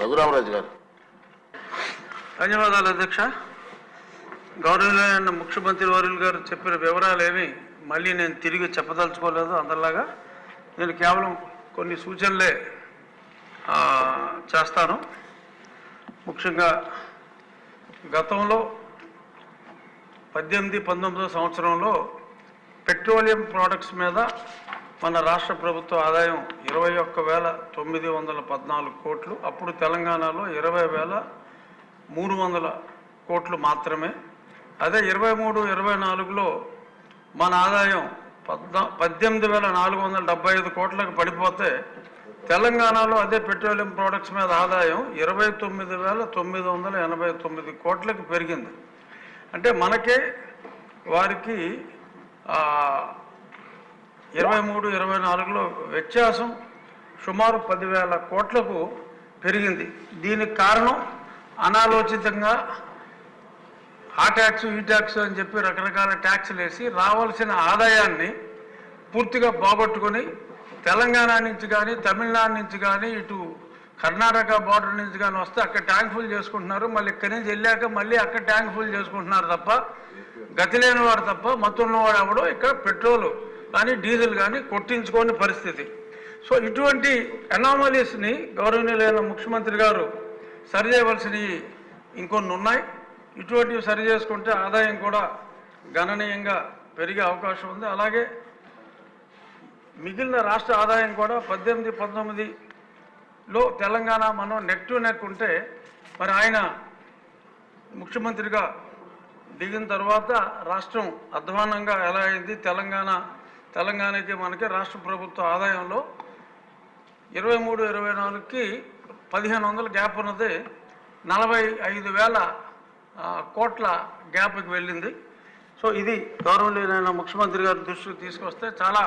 రఘురామరాజు గారు. ధన్యవాదాలు అధ్యక్ష. గౌరవనీయులైన ముఖ్యమంత్రి వర్యులు గారు చెప్పిన వివరాలేమి మళ్ళీ నేను తిరిగి చెప్పదలుచుకోలేదు. అందరిలాగా నేను కేవలం కొన్ని సూచనలే చేస్తాను. ముఖ్యంగా గతంలో 18-19 సంవత్సరంలో పెట్రోలియం ప్రోడక్ట్స్ మీద మన రాష్ట్ర ప్రభుత్వ ఆదాయం 21,914 కోట్లు. అప్పుడు తెలంగాణలో 20,300 కోట్లు మాత్రమే. అదే 23-24లో మన ఆదాయం 18,475 కోట్లకు పడిపోతే తెలంగాణలో అదే పెట్రోలియం ప్రోడక్ట్స్ మీద ఆదాయం 29,989 కోట్లకు పెరిగింది. అంటే మనకే వారికి 23-24లో వ్యత్యాసం సుమారు 10,000 కోట్లకు పెరిగింది. దీనికి కారణం అనాలోచితంగా ఆ ట్యాక్స్ ఈ ట్యాక్స్ అని చెప్పి రకరకాల ట్యాక్స్లు వేసి రావాల్సిన ఆదాయాన్ని పూర్తిగా పోగొట్టుకొని తెలంగాణ నుంచి కానీ తమిళనాడు నుంచి కానీ ఇటు కర్ణాటక బార్డర్ నుంచి కానీ వస్తే అక్కడ ట్యాంక్ ఫుల్ చేసుకుంటున్నారు. మళ్ళీ ఇక్కడి నుంచి వెళ్ళాక మళ్ళీ అక్కడ ట్యాంక్ ఫుల్ చేసుకుంటున్నారు తప్ప గతి లేనివాడు తప్ప మత్తున్నవాడు ఎవడో ఇక్కడ పెట్రోలు కానీ డీజిల్ కానీ కొట్టించుకోని పరిస్థితి. సో ఇటువంటి అనామలీస్ని గౌరవనీయులైన ముఖ్యమంత్రి గారు సరిచేయవలసినవి ఇంకొన్ని ఉన్నాయి. ఇటువంటివి సరి చేసుకుంటే ఆదాయం కూడా గణనీయంగా పెరిగే అవకాశం ఉంది. అలాగే మిగిలిన రాష్ట్ర ఆదాయం కూడా 18-19లో తెలంగాణ మనం నెక్ టు నెక్ ఉంటే మరి ఆయన ముఖ్యమంత్రిగా దిగిన తర్వాత రాష్ట్రం అధ్వానంగా ఎలా అయింది, తెలంగాణకి మనకి రాష్ట్ర ప్రభుత్వ ఆదాయంలో 23-24కి 1,500 గ్యాప్ ఉన్నది 45,000 కోట్ల గ్యాప్కి వెళ్ళింది. సో ఇది గౌరవనీయులైన ముఖ్యమంత్రి గారి దృష్టికి తీసుకొస్తే చాలా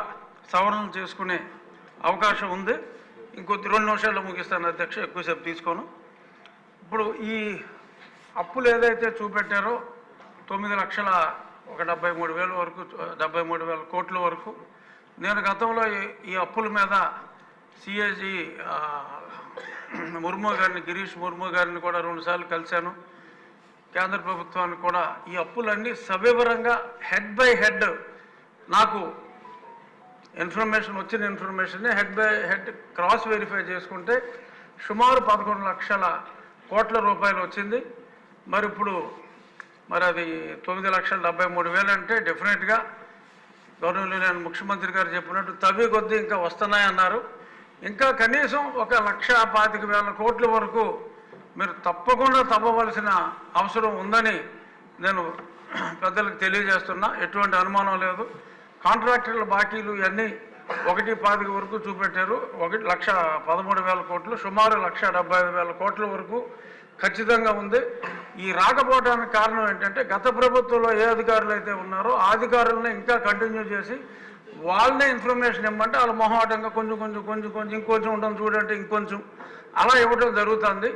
సవరణలు చేసుకునే అవకాశం ఉంది. ఇంకొద్ది 2 నిమిషాల్లో ముగిస్తాను అధ్యక్ష, ఎక్కువసేపు తీసుకోను. ఇప్పుడు ఈ అప్పులు ఏదైతే చూపెట్టారో 9,73,000 వరకు 73,000 కోట్ల వరకు, నేను గతంలో ఈ అప్పుల మీద సిఏజీ ముర్ము గారిని గిరీష్ ముర్ము గారిని కూడా 2 సార్లు కలిశాను. కేంద్ర ప్రభుత్వానికి కూడా ఈ అప్పులన్నీ సవివరంగా హెడ్ బై హెడ్ నాకు వచ్చిన ఇన్ఫర్మేషన్ని head by head cross verify చేసుకుంటే సుమారు 11 లక్షల కోట్ల రూపాయలు వచ్చింది. మరి ఇప్పుడు అది 9,73,000 అంటే డెఫినెట్గా గౌరవనీయులైన ముఖ్యమంత్రి గారు చెప్పినట్టు తవ్వి కొద్దీ ఇంకా వస్తున్నాయన్నారు. ఇంకా కనీసం 1,25,000 కోట్ల వరకు మీరు తప్పకుండా తవ్వవలసిన అవసరం ఉందని నేను పెద్దలకు తెలియజేస్తున్నా. ఎటువంటి అనుమానం లేదు. కాంట్రాక్టర్ల బాకీలు ఇవన్నీ 1,25,000 వరకు చూపెట్టారు. 1,13,000 కోట్లు, సుమారు 1,75,000 కోట్ల వరకు ఖచ్చితంగా ఉంది. ఈ రాకపోవడానికి కారణం ఏంటంటే గత ప్రభుత్వంలో ఏ అధికారులు అయితే ఉన్నారో ఆ అధికారులను ఇంకా కంటిన్యూ చేసి వాళ్ళనే ఇన్ఫర్మేషన్ ఇవ్వమంటే వాళ్ళు మొహమాటంగా కొంచెం ఇంకొంచెం ఉంటుంది చూడంటే ఇంకొంచెం అలా ఇవ్వడం జరుగుతుంది.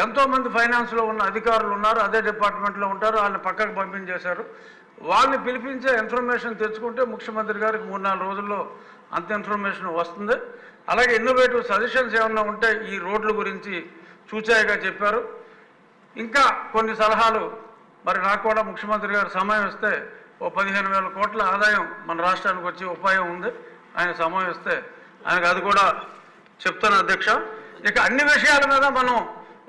ఎంతోమంది ఫైనాన్స్లో ఉన్న అధికారులు ఉన్నారు, అదే డిపార్ట్మెంట్లో ఉంటారు, వాళ్ళని పక్కకు పంపించేశారు. వాళ్ళని పిలిపించే ఇన్ఫర్మేషన్ తెచ్చుకుంటే ముఖ్యమంత్రి గారికి 3-4 రోజుల్లో అంత ఇన్ఫర్మేషన్ వస్తుంది. అలాగే ఇన్నోవేటివ్ సజెషన్స్ ఏమన్నా ఉంటే ఈ రోడ్ల గురించి చూచాయిగా చెప్పారు. ఇంకా కొన్ని సలహాలు మరి నాకు కూడా ముఖ్యమంత్రి గారు సమయం ఇస్తే 15,000 కోట్ల ఆదాయం మన రాష్ట్రానికి వచ్చే ఉపాయం ఉంది. ఆయన సమయం ఇస్తే ఆయనకు అది కూడా చెప్తాను అధ్యక్ష. ఇక అన్ని విషయాల మీద మనం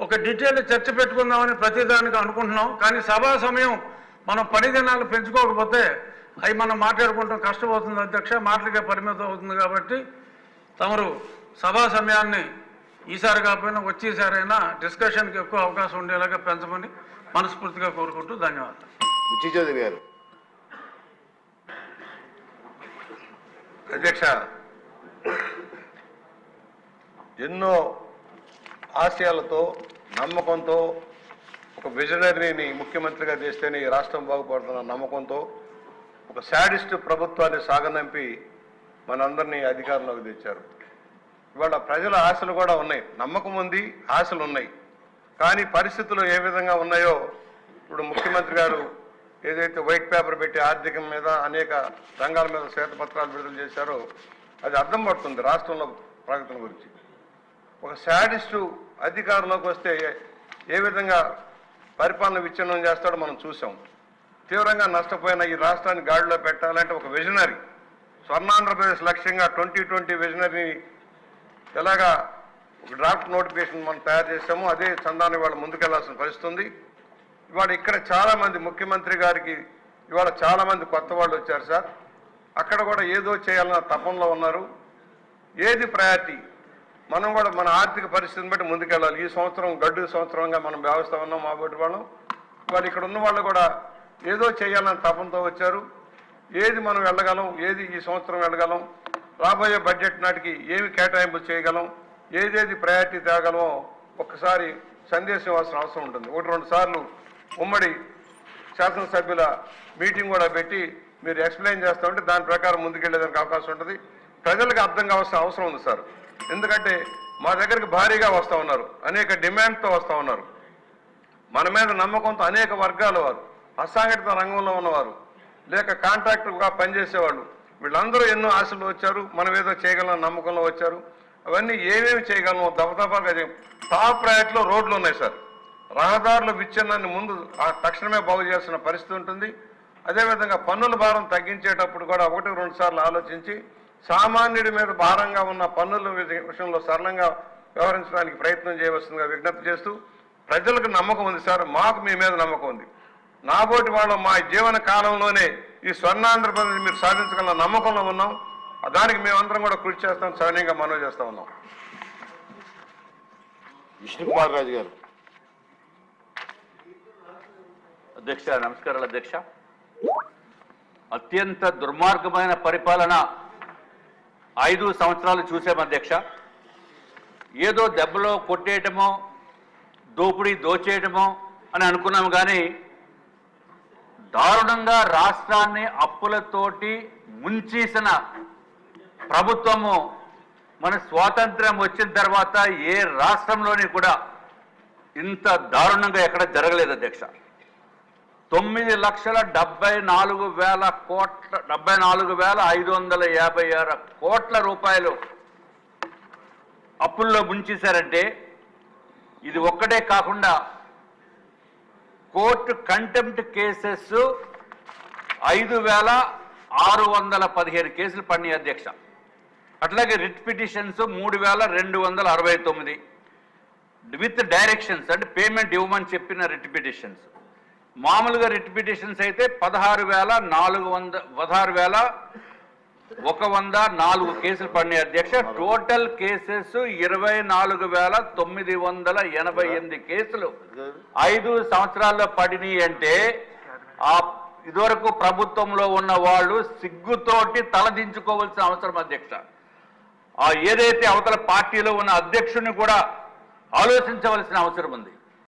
ఒక డీటెయిల్ చర్చ పెట్టుకుందామని ప్రతిదానికి అనుకుంటున్నాం. కానీ సభా సమయం మనం 10 దినాలు పెంచుకోకపోతే అవి మనం మాట్లాడుకుంటాం కష్టమవుతుంది అధ్యక్ష, మాటలకే పరిమితం అవుతుంది. కాబట్టి తమరు సభా సమయాన్ని ఈసారి కాకపోయినా వచ్చేసారైనా డిస్కషన్కి ఎక్కువ అవకాశం ఉండేలాగా పెంచమని మనస్ఫూర్తిగా కోరుకుంటూ ధన్యవాదాలు. బుచ్చిచౌదరి గారు. అధ్యక్ష, ఎన్నో ఆశయాలతో నమ్మకంతో ఒక విజనరీని ముఖ్యమంత్రిగా చేస్తేనే ఈ రాష్ట్రం బాగుపడుతున్న నమ్మకంతో ఒక శాడిస్ట్ ప్రభుత్వాన్ని సాగనంపి మనందరినీ అధికారంలోకి తెచ్చారు. ఇవాళ ప్రజల ఆశలు కూడా ఉన్నాయి, నమ్మకం ఉంది, ఆశలు ఉన్నాయి. కానీ పరిస్థితులు ఏ విధంగా ఉన్నాయో ఇప్పుడు ముఖ్యమంత్రి గారు ఏదైతే వైట్ పేపర్ పెట్టి ఆర్థికం మీద అనేక రంగాల మీద శ్వేతపత్రాలు విడుదల చేశారో అది అర్థం పడుతుంది రాష్ట్రంలో ప్రగతిని గురించి. ఒక శాడిస్టు అధికారంలోకి వస్తే ఏ విధంగా పరిపాలన విచ్ఛిన్నం చేస్తాడో మనం చూసాం. తీవ్రంగా నష్టపోయిన ఈ రాష్ట్రాన్ని గాడిలో పెట్టాలంటే ఒక విజనరీ, స్వర్ణాంధ్రప్రదేశ్ లక్ష్యంగా 2020 విజనరీ ఎలాగా ఒక డ్రాఫ్ట్ నోటిఫికేషన్ మనం తయారు చేసామో అదే చందాన్ని ఇవాళ ముందుకెళ్లాల్సిన పరిస్థితి ఉంది. ఇవాళ ఇక్కడ చాలామంది ముఖ్యమంత్రి గారికి ఇవాళ చాలామంది కొత్త వాళ్ళు వచ్చారు సార్. అక్కడ కూడా ఏదో చేయాలన్న తపంలో ఉన్నారు. ఏది ప్రయారిటీ? మనం కూడా మన ఆర్థిక పరిస్థితిని బట్టి ముందుకెళ్ళాలి. ఈ సంవత్సరం గడ్డు సంవత్సరంగా మనం వ్యవస్థ ఉన్నాం మా బట్టి వాళ్ళం. వాళ్ళు ఇక్కడ ఉన్న వాళ్ళు కూడా ఏదో చేయాలన్న తపంతో వచ్చారు. ఏది మనం వెళ్ళగలం, ఏది ఈ సంవత్సరం వెళ్ళగలం, రాబోయే బడ్జెట్ నాటికి ఏమి కేటాయింపులు చేయగలం, ఏదేది ప్రయారిటీ తేగలమో ఒక్కసారి సందేశం ఇవ్వాల్సిన అవసరం ఉంటుంది. 1-2 సార్లు ఉమ్మడి శాసనసభ్యుల మీటింగ్ కూడా పెట్టి మీరు ఎక్స్ప్లెయిన్ చేస్తూ ఉంటే దాని ప్రకారం ముందుకెళ్లేదానికి అవకాశం ఉంటుంది. ప్రజలకు అర్థం కావాల్సిన అవసరం ఉంది సార్. ఎందుకంటే మా దగ్గరికి భారీగా వస్తూ ఉన్నారు, అనేక డిమాండ్తో వస్తూ ఉన్నారు. మన మీద నమ్మకంతో అనేక వర్గాల వారు, అసంఘటిత రంగంలో ఉన్నవారు, లేక కాంట్రాక్టర్గా పనిచేసేవాళ్ళు, వీళ్ళందరూ ఎన్నో ఆశలు వచ్చారు. మనం ఏదో చేయగలం నమ్మకంలో వచ్చారు. అవన్నీ ఏమేమి చేయగలమో దఫదఫాగా టాప్ ప్రయారిటీలో రోడ్లు ఉన్నాయి సార్. రహదారుల విచ్ఛిన్నాన్ని ముందు తక్షణమే బాగు చేయాల్సిన పరిస్థితి ఉంటుంది. అదేవిధంగా పన్నుల భారం తగ్గించేటప్పుడు కూడా 1-2 సార్లు ఆలోచించి సామాన్యుడి మీద భారంగా ఉన్న పన్నుల విషయంలో సరళంగా వ్యవహరించడానికి ప్రయత్నం చేయవలసిందిగా విజ్ఞప్తి చేస్తూ, ప్రజలకు నమ్మకం ఉంది సార్, మాకు మీ మీద నమ్మకం ఉంది. నాబోటి వాళ్ళు మా జీవన కాలంలోనే ఈ స్వర్ణాంధ్రప్రదేశ్ మీరు సాధించగల నమ్మకంలో ఉన్నాం. దానికి మేమందరం కూడా కృషి చేస్తాం, సవినయంగా మనవి చేస్తా ఉన్నాం. విష్ణుకుమార్ రాజు గారు. అధ్యక్ష, నమస్కారాలు అధ్యక్ష. అత్యంత దుర్మార్గమైన పరిపాలన 5 సంవత్సరాలు చూసాం అధ్యక్ష. ఏదో దెబ్బలో కొట్టేయటమో దోచేయటమో అని అనుకున్నాము, కానీ దారుణంగా రాష్ట్రాన్ని అప్పులతోటి ముంచేసిన ప్రభుత్వము మన స్వాతంత్ర్యం వచ్చిన తర్వాత ఏ రాష్ట్రంలోని కూడా ఇంత దారుణంగా ఎక్కడ జరగలేదు అధ్యక్ష. 9,74,000 కోట్ల 74,556 కోట్ల రూపాయలు అప్పుల్లో ముంచేశారంటే ఇది ఒక్కటే కాకుండా కోర్టు కంటెంప్ట్ కేసెస్ 5,615 కేసులు పడినాయి అధ్యక్ష. అట్లాగే రిట్ పిటిషన్స్ 3,269 విత్ డైరెక్షన్స్, అంటే పేమెంట్ ఇవ్వమని చెప్పిన రిట్ పిటిషన్స్. మామూలుగా రిట్ పిటిషన్స్ అయితే 16,104 కేసులు పడినాయి అధ్యక్ష. టోటల్ కేసెస్ 24,988 కేసులు 5 సంవత్సరాల్లో పడినాయి. అంటే ఆ ఇదివరకు ప్రభుత్వంలో ఉన్న వాళ్ళు సిగ్గుతోటి తలదించుకోవాల్సిన అవసరం అధ్యక్ష. ఏదైతే అవతల పార్టీలో ఉన్న అధ్యక్షుని కూడా ఆలోచించవలసిన అవసరం ఉంది.